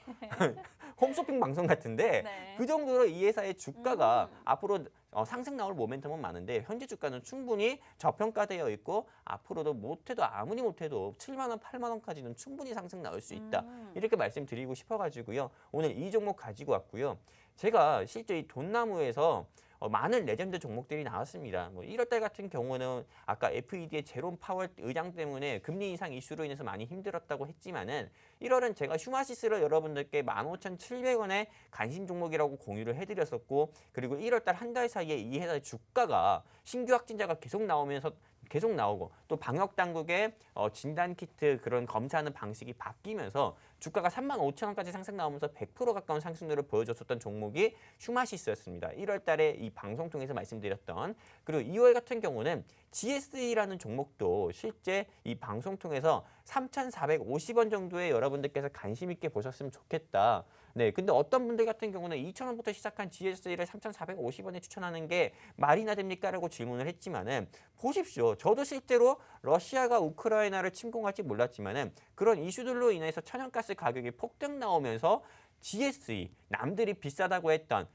홈쇼핑 방송 같은데 네. 그 정도로 이 회사의 주가가 앞으로 상승 나올 모멘텀은 많은데 현재 주가는 충분히 저평가되어 있고 앞으로도 아무리 못해도 7만 원, 8만 원까지는 충분히 상승 나올 수 있다. 이렇게 말씀드리고 싶어가지고요. 오늘 이 종목 가지고 왔고요. 제가 실제 이 돈나무에서 많은 레전드 종목들이 나왔습니다. 뭐 1월달 같은 경우는 아까 FED의 제롬 파월 의장 때문에 금리 인상 이슈로 인해서 많이 힘들었다고 했지만은 1월은 제가 휴마시스를 여러분들께 15,700원의 관심 종목이라고 공유를 해드렸었고 그리고 1월달 한 달 사이에 이 회사의 주가가 신규 확진자가 계속 나오면서 계속 나오고 또 방역 당국의 진단 키트 그런 검사하는 방식이 바뀌면서 주가가 35,000원까지 상승 나오면서 100% 가까운 상승률을 보여줬었던 종목이 휴마시스였습니다. 1월 달에 이 방송 통해서 말씀드렸던. 그리고 2월 같은 경우는 GSE라는 종목도 실제 이 방송 통해서 3,450원 정도에 여러분들께서 관심 있게 보셨으면 좋겠다. 네, 근데 어떤 분들 같은 경우는 2,000원부터 시작한 GSE를 3,450원에 추천하는 게 말이나 됩니까? 라고 질문을 했지만은 보십시오. 저도 실제로 러시아가 우크라이나를 침공할지 몰랐지만은 그런 이슈들로 인해서 천연가스 가격이 폭등 나오면서 GSE 남들이 비싸다고 했던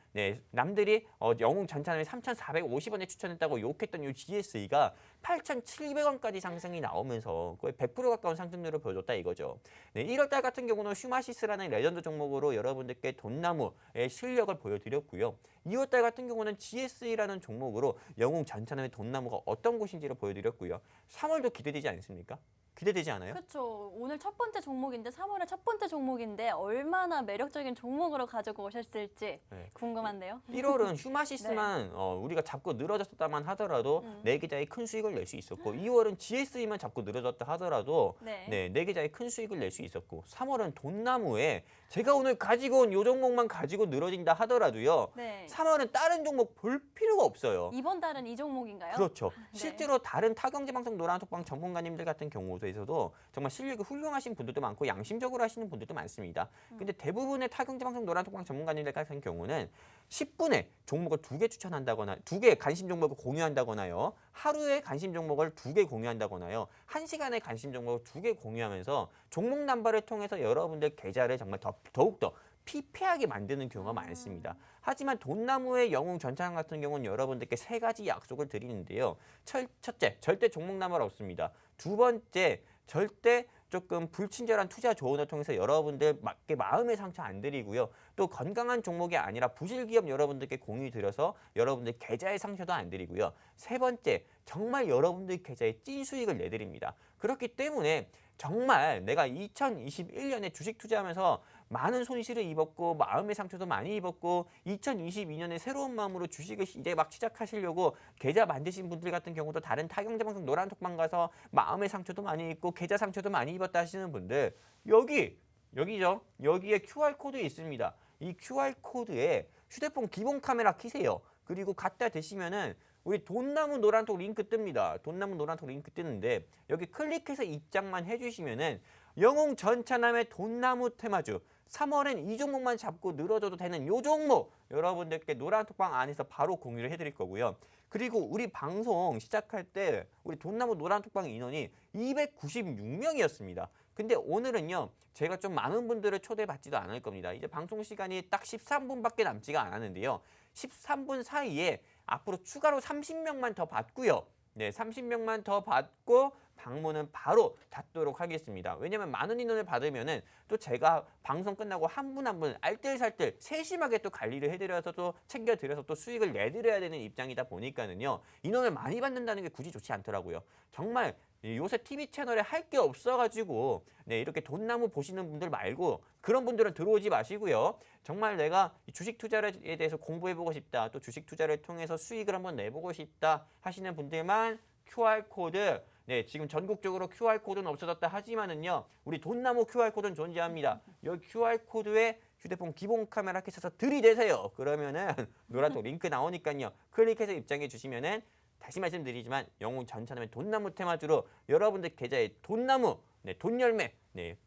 남들이 영웅 전차를 3,450원에 추천했다고 욕했던 이 GSE가 8,700원까지 상승이 나오면서 거의 100% 가까운 상승률을 보여줬다 이거죠. 네, 1월 달 같은 경우는 휴마시스라는 레전드 종목으로 여러분들께 돈나무의 실력을 보여드렸고요. 2월 달 같은 경우는 GSE라는 종목으로 영웅 전차남의 돈나무가 어떤 곳인지를 보여드렸고요. 3월도 기대되지 않습니까? 기대되지 않아요? 그렇죠. 오늘 첫 번째 종목인데 3월의 첫 번째 종목인데 얼마나 매력적인 종목으로 가지고 오셨을지 네. 궁금한데요. 1월은 휴마시스만 우리가 잡고 늘어졌다만 하더라도 내 계좌에 큰 수익을 낼 수 있었고 2월은 GSE만 잡고 늘어졌다 하더라도 내 계좌에 큰 수익을 낼 수 있었고 3월은 돈나무에 제가 오늘 가지고 온 요 종목만 가지고 늘어진다 하더라도요. 3월은 다른 종목 볼 필요가 없어요. 이번 달은 이 종목인가요? 그렇죠. 실제로 다른 타경제 방송 노란톡방 전문가님들 같은 경우에서도 정말 실력이 훌륭하신 분들도 많고 양심적으로 하시는 분들도 많습니다. 근데 대부분의 타경제 방송 노란톡방 전문가님들 같은 경우는 10분에 종목을 2개 추천한다거나 2개 관심 종목을 공유한다거나요. 하루에 관심 종목을 2개 공유한다거나요. 1시간에 관심 종목을 2개 공유하면서 종목 남발을 통해서 여러분들 계좌를 정말 더욱더 피폐하게 만드는 경우가 많습니다. 하지만 돈나무의 영웅 전차장 같은 경우는 여러분들께 3가지 약속을 드리는데요. 첫째, 절대 종목 남발 없습니다. 두 번째, 절대 조금 불친절한 투자 조언을 통해서 여러분들께 마음의 상처 안 드리고요. 또 건강한 종목이 아니라 부실기업 여러분들께 공유 드려서 여러분들 계좌의 상처도 안 드리고요. 세 번째, 정말 여러분들 계좌에 찐 수익을 내드립니다. 그렇기 때문에 정말 내가 2021년에 주식 투자하면서 많은 손실을 입었고 마음의 상처도 많이 입었고 2022년에 새로운 마음으로 주식을 이제 막 시작하시려고 계좌 만드신 분들 같은 경우도 다른 타경제방송 노란톡방 가서 마음의 상처도 많이 입고 계좌 상처도 많이 입었다 하시는 분들 여기죠. 여기에 QR코드 있습니다. 이 QR코드에 휴대폰 기본 카메라 켜세요. 그리고 갖다 대시면은 우리 돈나무 노란톡 링크 뜹니다. 돈나무 노란톡 링크 뜨는데 여기 클릭해서 입장만 해주시면은 영웅 전차남의 돈나무 테마주 3월엔 이 종목만 잡고 늘어져도 되는 요 종목 여러분들께 노란톡방 안에서 바로 공유를 해드릴 거고요. 그리고 우리 방송 시작할 때 우리 돈나무 노란톡방 인원이 296명이었습니다. 근데 오늘은요 제가 좀 많은 분들을 초대받지도 않을 겁니다. 이제 방송 시간이 딱 13분밖에 남지가 않았는데요. 13분 사이에 앞으로 추가로 30명만 더 받고요. 네, 30명만 더 받고 방문은 바로 닫도록 하겠습니다. 왜냐면 많은 인원을 받으면은 또 제가 방송 끝나고 한 분 한 분 알뜰살뜰 세심하게 또 관리를 해드려서 또 챙겨드려서 또 수익을 내드려야 되는 입장이다 보니까는요. 인원을 많이 받는다는 게 굳이 좋지 않더라고요. 정말 요새 TV 채널에 할 게 없어가지고 이렇게 돈나무 보시는 분들 말고 그런 분들은 들어오지 마시고요. 정말 내가 주식 투자에 대해서 공부해보고 싶다. 또 주식 투자를 통해서 수익을 한번 내보고 싶다 하시는 분들만 QR코드 지금 전국적으로 QR코드는 없어졌다 하지만은요. 우리 돈나무 QR코드는 존재합니다. 이 QR코드에 휴대폰 기본 카메라 켜서 들이대세요. 그러면은 노란톡 링크 나오니까요. 클릭해서 입장해 주시면은 다시 말씀드리지만 영웅 전차남의 돈나무 테마주로 여러분들 계좌에 돈나무, 돈열매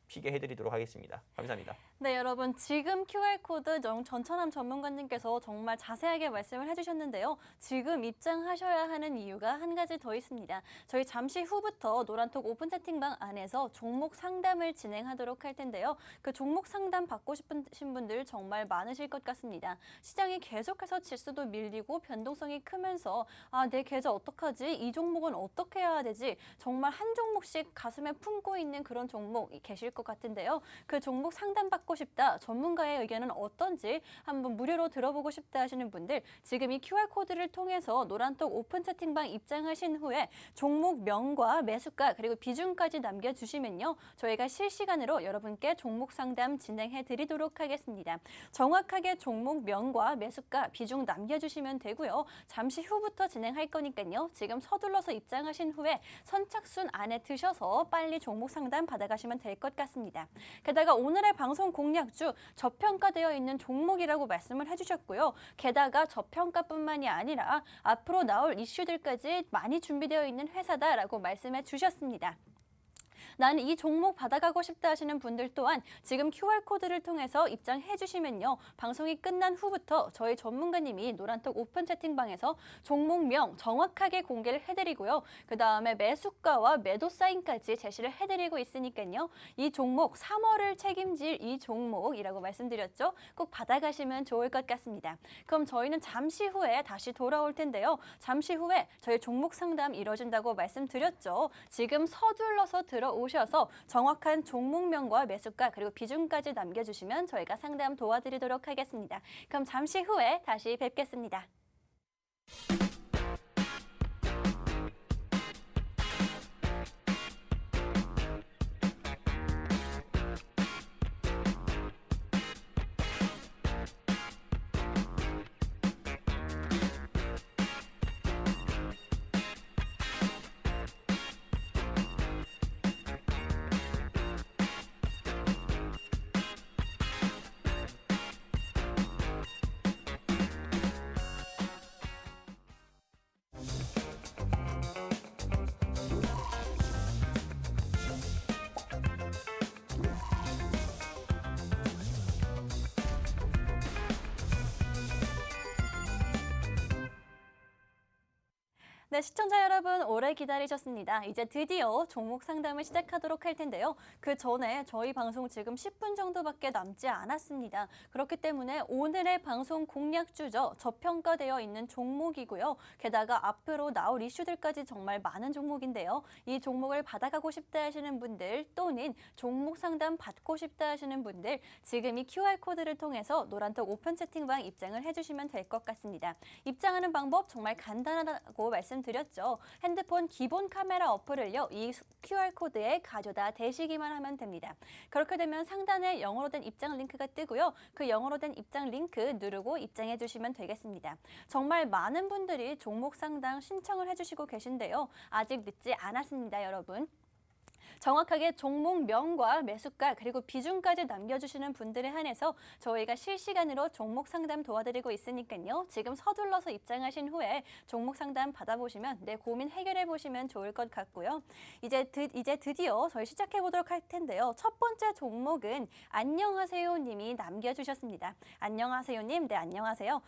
피게 해드리도록 하겠습니다. 감사합니다. 네, 여러분 지금 QR코드 전차남 전문가님께서 정말 자세하게 말씀을 해주셨는데요. 지금 입장하셔야 하는 이유가 한 가지 더 있습니다. 저희 잠시 후부터 노란톡 오픈 채팅방 안에서 종목 상담을 진행하도록 할 텐데요. 그 종목 상담 받고 싶으신 분들 정말 많으실 것 같습니다. 시장이 계속해서 지수도 밀리고 변동성이 크면서 내 계좌 어떡하지? 이 종목은 어떻게 해야 되지? 정말 한 종목씩 가슴에 품고 있는 그런 종목 계실 것 같은데요. 그 종목 상담받고 싶다, 전문가의 의견은 어떤지 한번 무료로 들어보고 싶다 하시는 분들 지금 이 QR코드를 통해서 노란톡 오픈 채팅방 입장하신 후에 종목명과 매수가 그리고 비중까지 남겨주시면요. 저희가 실시간으로 여러분께 종목 상담 진행해 드리도록 하겠습니다. 정확하게 종목명과 매수가 비중 남겨주시면 되고요. 잠시 후부터 진행할 거니까요. 지금 서둘러서 입장하신 후에 선착순 안에 드셔서 빨리 종목 상담 받아가시면 될 것 같습니다. 게다가 오늘의 방송 공략주 저평가되어 있는 종목이라고 말씀을 해주셨고요. 게다가 저평가뿐만이 아니라 앞으로 나올 이슈들까지 많이 준비되어 있는 회사다라고 말씀해 주셨습니다. 나는 이 종목 받아가고 싶다 하시는 분들 또한 지금 QR코드를 통해서 입장해 주시면요. 방송이 끝난 후부터 저희 전문가님이 노란톡 오픈 채팅방에서 종목명 정확하게 공개를 해드리고요. 그 다음에 매수가와 매도 사인까지 제시를 해드리고 있으니까요. 이 종목 3월을 책임질 이 종목이라고 말씀드렸죠. 꼭 받아가시면 좋을 것 같습니다. 그럼 저희는 잠시 후에 다시 돌아올 텐데요. 잠시 후에 저희 종목 상담 이뤄진다고 말씀드렸죠. 지금 서둘러서 들어오셔서 정확한 종목명과 매수가 그리고 비중까지 남겨주시면 저희가 상담 도와드리도록 하겠습니다. 그럼 잠시 후에 다시 뵙겠습니다. 네, 시청자 여러분 오래 기다리셨습니다. 이제 드디어 종목 상담을 시작하도록 할 텐데요. 그 전에 저희 방송 지금 10분 정도밖에 남지 않았습니다. 그렇기 때문에 오늘의 방송 공략주죠. 저평가되어 있는 종목이고요. 게다가 앞으로 나올 이슈들까지 정말 많은 종목인데요. 이 종목을 받아가고 싶다 하시는 분들 또는 종목 상담 받고 싶다 하시는 분들 지금 이 QR코드를 통해서 노란톡 오픈 채팅방 입장을 해주시면 될 것 같습니다. 입장하는 방법 정말 간단하다고 말씀드렸죠. 핸드폰 기본 카메라 어플을요. 이 QR코드에 가져다 대시기만 하면 됩니다. 그렇게 되면 상단에 영어로 된 입장 링크가 뜨고요. 그 영어로 된 입장 링크 누르고 입장해 주시면 되겠습니다. 정말 많은 분들이 종목 상담 신청을 해주시고 계신데요. 아직 늦지 않았습니다, 여러분. 정확하게 종목명과 매수가 그리고 비중까지 남겨주시는 분들에 한해서 저희가 실시간으로 종목 상담 도와드리고 있으니까요. 지금 서둘러서 입장하신 후에 종목 상담 받아보시면 내 고민 해결해 보시면 좋을 것 같고요. 이제 드디어 저희 시작해 보도록 할 텐데요. 첫 번째 종목은 안녕하세요 님이 남겨주셨습니다. 안녕하세요 님, 네 안녕하세요.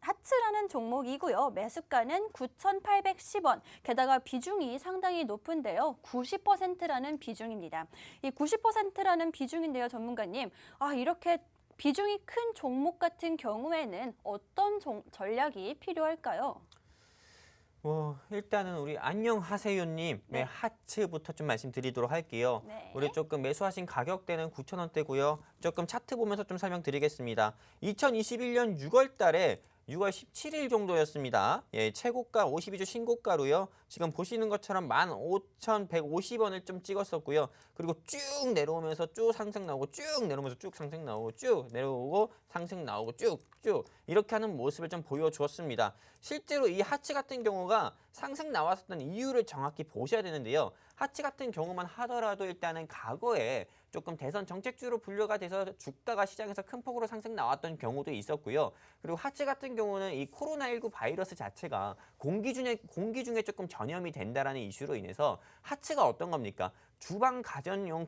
하츠라는 종목이고요. 매수가는 9,810원. 게다가 비중이 상당히 높은데요. 90%라는 비중입니다. 이 90%라는 비중인데요, 전문가님. 이렇게 비중이 큰 종목 같은 경우에는 어떤 전략이 필요할까요? 일단은 우리 안녕하세요님 네. 하츠부터 좀 말씀드리도록 할게요. 네. 우리 조금 매수하신 가격대는 9,000원대고요. 조금 차트 보면서 좀 설명드리겠습니다. 2021년 6월 달에 6월 17일 정도였습니다. 예, 최고가 52주 신고가로요. 지금 보시는 것처럼 15,150원을 좀 찍었었고요. 그리고 쭉 내려오면서 쭉 상승 나오고 쭉 내려오면서 쭉 상승 나오고 쭉 내려오고 상승 나오고 쭉쭉 이렇게 하는 모습을 좀 보여주었습니다. 실제로 이 하츠 같은 경우가 상승 나왔었던 이유를 정확히 보셔야 되는데요. 하츠 같은 경우만 하더라도 일단은 과거에 조금 대선 정책주로 분류가 돼서 주가가 시장에서 큰 폭으로 상승 나왔던 경우도 있었고요. 그리고 하츠 같은 경우는 이 코로나19 바이러스 자체가 공기 중에 조금 전염이 된다라는 이슈로 인해서 하츠가 어떤 겁니까? 주방 가전용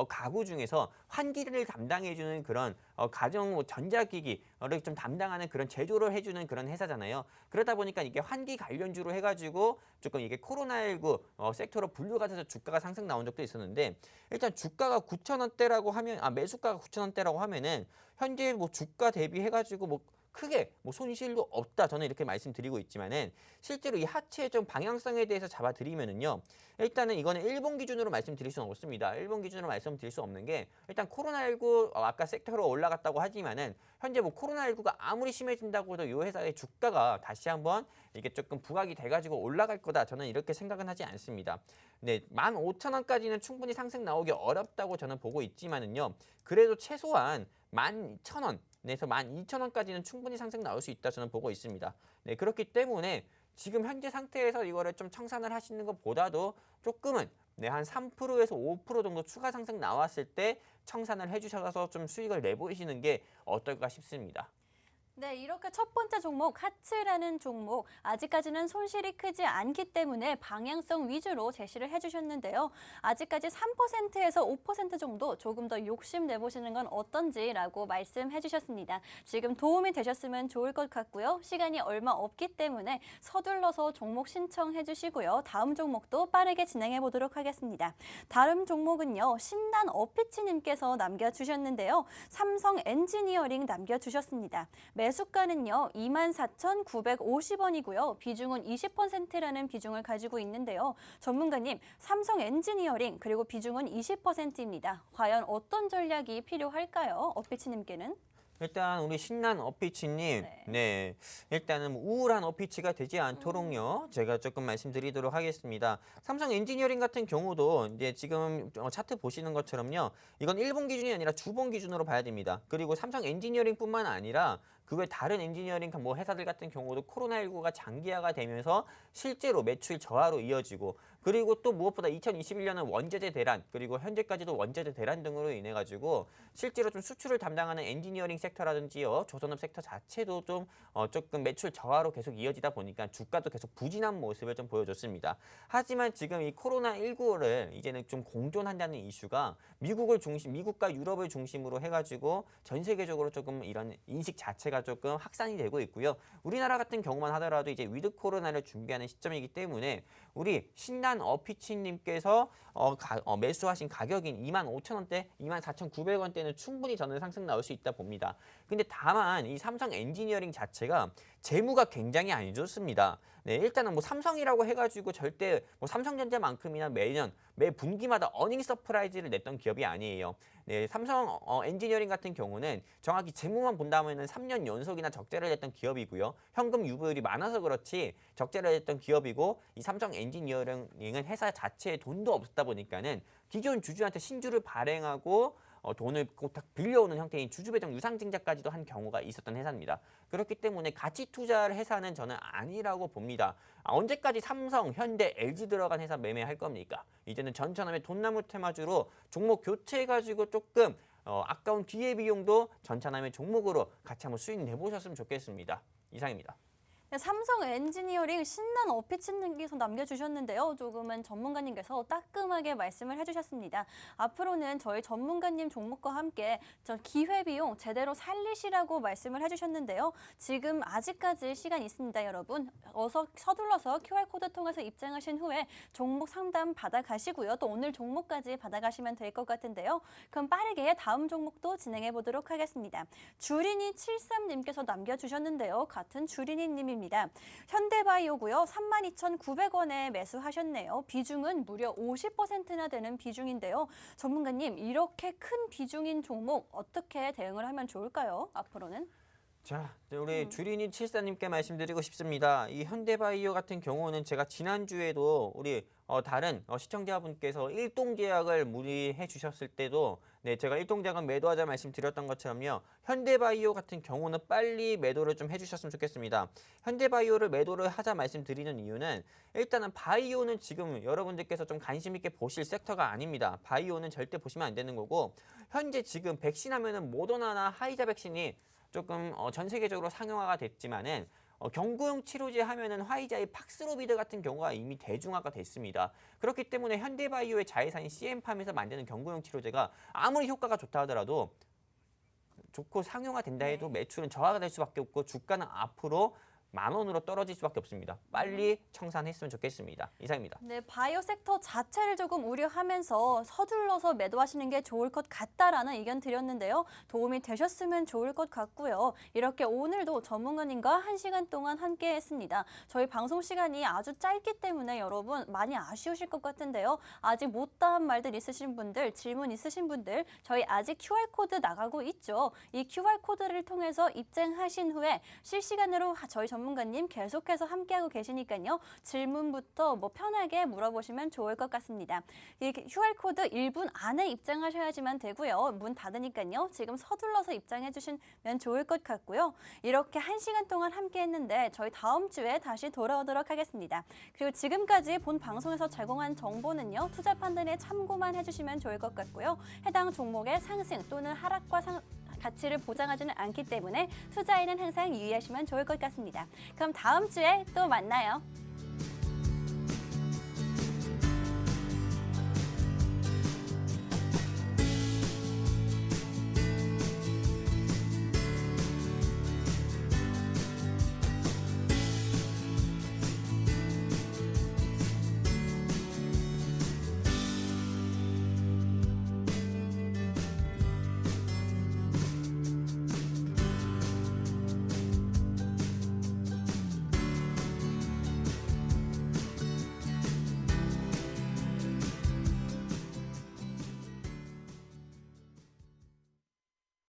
가구 중에서 환기를 담당해주는 그런 가정 전자기기를 좀 담당하는 그런 제조를 해주는 그런 회사잖아요. 그러다 보니까 이게 환기 관련주로 해가지고 조금 이게 코로나19 섹터로 분류가 돼서 주가가 상승 나온 적도 있었는데 일단 주가가 9,000원대라고 하면 매수가가 9,000원대라고 하면은 현재 뭐 주가 대비해가지고 뭐 크게 뭐 손실도 없다. 저는 이렇게 말씀드리고 있지만은 실제로 이 하체의 좀 방향성에 대해서 잡아드리면은요. 일단은 이거는 일본 기준으로 말씀드릴 수는 없습니다. 일본 기준으로 말씀드릴 수 없는 게 일단 코로나19 아까 섹터로 올라갔다고 하지만은 현재 뭐 코로나19가 아무리 심해진다고 해도 이 회사의 주가가 다시 한번 이게 조금 부각이 돼가지고 올라갈 거다. 저는 이렇게 생각은 하지 않습니다. 네, 15,000원까지는 충분히 상승 나오기 어렵다고 저는 보고 있지만은요. 그래도 최소한 12,000원에서 12,000원까지는 충분히 상승 나올 수 있다 저는 보고 있습니다. 네, 그렇기 때문에 지금 현재 상태에서 이거를 좀 청산을 하시는 것보다도 조금은 한 3%에서 5% 정도 추가 상승 나왔을 때 청산을 해주셔서 좀 수익을 내보시는 게 어떨까 싶습니다. 네, 이렇게 첫 번째 종목 하츠라는 종목 아직까지는 손실이 크지 않기 때문에 방향성 위주로 제시를 해주셨는데요. 아직까지 3%에서 5% 정도 조금 더 욕심 내보시는 건 어떤지라고 말씀해 주셨습니다. 지금 도움이 되셨으면 좋을 것 같고요. 시간이 얼마 없기 때문에 서둘러서 종목 신청해 주시고요. 다음 종목도 빠르게 진행해 보도록 하겠습니다. 다음 종목은요. 신난 어피치님께서 남겨주셨는데요. 삼성 엔지니어링 남겨주셨습니다. 매수가는요. 24,950원이고요. 비중은 20%라는 비중을 가지고 있는데요. 전문가님, 삼성 엔지니어링 그리고 비중은 20%입니다. 과연 어떤 전략이 필요할까요? 어피치님께는? 일단 우리 신난 어피치님, 네, 일단은 뭐 우울한 어피치가 되지 않도록요, 제가 조금 말씀드리도록 하겠습니다. 삼성 엔지니어링 같은 경우도 이제 지금 차트 보시는 것처럼요, 이건 일본 기준이 아니라 주본 기준으로 봐야 됩니다. 그리고 삼성 엔지니어링뿐만 아니라 그 외 다른 엔지니어링 뭐 회사들 같은 경우도 코로나19가 장기화가 되면서 실제로 매출 저하로 이어지고, 그리고 또 무엇보다 2021년은 원자재 대란, 그리고 현재까지도 원자재 대란 등으로 인해 가지고 실제로 좀 수출을 담당하는 엔지니어링 섹터라든지요, 조선업 섹터 자체도 좀 조금 매출 저하로 계속 이어지다 보니까 주가도 계속 부진한 모습을 좀 보여줬습니다. 하지만 지금 이 코로나19를 이제는 좀 공존한다는 이슈가 미국과 유럽을 중심으로 해가지고 전 세계적으로 조금 이런 인식 자체가 조금 확산이 되고 있고요. 우리나라 같은 경우만 하더라도 이제 위드 코로나를 준비하는 시점이기 때문에 우리 신난 어피치님께서 매수하신 가격인 25,000원대, 24,900원대는 충분히 저는 상승 나올 수 있다 봅니다. 근데 다만 이 삼성 엔지니어링 자체가 재무가 굉장히 안 좋습니다. 네, 일단은 뭐 삼성이라고 해가지고 절대 뭐 삼성전자만큼이나 매년 매 분기마다 어닝 서프라이즈를 냈던 기업이 아니에요. 네, 삼성 엔지니어링 같은 경우는 정확히 재무만 본다면은 3년 연속이나 적자를 냈던 기업이고요. 현금 유보율이 많아서 그렇지 적자를 냈던 기업이고, 이 삼성 엔지니어링은 회사 자체에 돈도 없었다 보니까는 기존 주주한테 신주를 발행하고 돈을 곧다 빌려오는 형태인 주주배정 유상증자까지도 한 경우가 있었던 회사입니다. 그렇기 때문에 가치 투자를 회사는 저는 아니라고 봅니다. 언제까지 삼성, 현대, LG 들어간 회사 매매할 겁니까? 이제는 전천후의 돈나무 테마주로 종목 교체해가지고 조금 아까운 기회비용도 전천후의 종목으로 같이 한번 수익 내보셨으면 좋겠습니다. 이상입니다. 네, 삼성 엔지니어링 신난 어피치님께서 남겨주셨는데요. 조금은 전문가님께서 따끔하게 말씀을 해주셨습니다. 앞으로는 저희 전문가님 종목과 함께 기회비용 제대로 살리시라고 말씀을 해주셨는데요. 지금 아직까지 시간 있습니다, 여러분. 어서 서둘러서 QR코드 통해서 입장하신 후에 종목 상담 받아가시고요. 또 오늘 종목까지 받아가시면 될 것 같은데요. 그럼 빠르게 다음 종목도 진행해 보도록 하겠습니다. 주린이73님께서 남겨주셨는데요. 같은 주린이님입니다. 현대바이오고요. 32,900원에 매수하셨네요. 비중은 무려 50%나 되는 비중인데요. 전문가님, 이렇게 큰 비중인 종목 어떻게 대응을 하면 좋을까요? 앞으로는? 자, 우리 주린이 74님께 말씀드리고 싶습니다. 이 현대바이오 같은 경우는 제가 지난주에도 우리 다른 시청자분께서 일동제약을 문의해 주셨을 때도 제가 일동제약은 매도하자 말씀드렸던 것처럼요. 현대바이오 같은 경우는 빨리 매도를 좀 해주셨으면 좋겠습니다. 현대바이오를 매도를 하자 말씀드리는 이유는 일단은 바이오는 지금 여러분들께서 좀 관심 있게 보실 섹터가 아닙니다. 바이오는 절대 보시면 안 되는 거고, 현재 지금 백신 하면은 모더나나 화이자 백신이 조금 전 세계적으로 상용화가 됐지만은 경구용 치료제 하면은 화이자의 팍스로비드 같은 경우가 이미 대중화가 됐습니다. 그렇기 때문에 현대바이오의 자회사인 CM팜에서 만드는 경구용 치료제가 아무리 효과가 좋다 하더라도 좋고 상용화 된다 해도 매출은 저하가 될 수밖에 없고, 주가는 앞으로 $10,000으로 떨어질 수밖에 없습니다. 빨리 청산했으면 좋겠습니다. 이상입니다. 네, 바이오 섹터 자체를 조금 우려하면서 서둘러서 매도하시는 게 좋을 것 같다라는 의견 드렸는데요. 도움이 되셨으면 좋을 것 같고요. 이렇게 오늘도 전문가님과 1시간 동안 함께 했습니다. 저희 방송 시간이 아주 짧기 때문에 여러분 많이 아쉬우실 것 같은데요. 아직 못다한 말들 있으신 분들, 질문 있으신 분들, 저희 아직 QR코드 나가고 있죠. 이 QR코드를 통해서 입장하신 후에 실시간으로 저희 전문가님 계속해서 함께하고 계시니까요. 질문부터 뭐 편하게 물어보시면 좋을 것 같습니다. 이 QR코드 1분 안에 입장하셔야지만 되고요. 문 닫으니까요. 지금 서둘러서 입장해 주시면 좋을 것 같고요. 이렇게 1시간 동안 함께 했는데 저희 다음 주에 다시 돌아오도록 하겠습니다. 그리고 지금까지 본 방송에서 제공한 정보는요. 투자 판단에 참고만 해주시면 좋을 것 같고요. 해당 종목의 상승 또는 하락과 가치를 보장하지는 않기 때문에 투자에는 항상 유의하시면 좋을 것 같습니다. 그럼 다음 주에 또 만나요.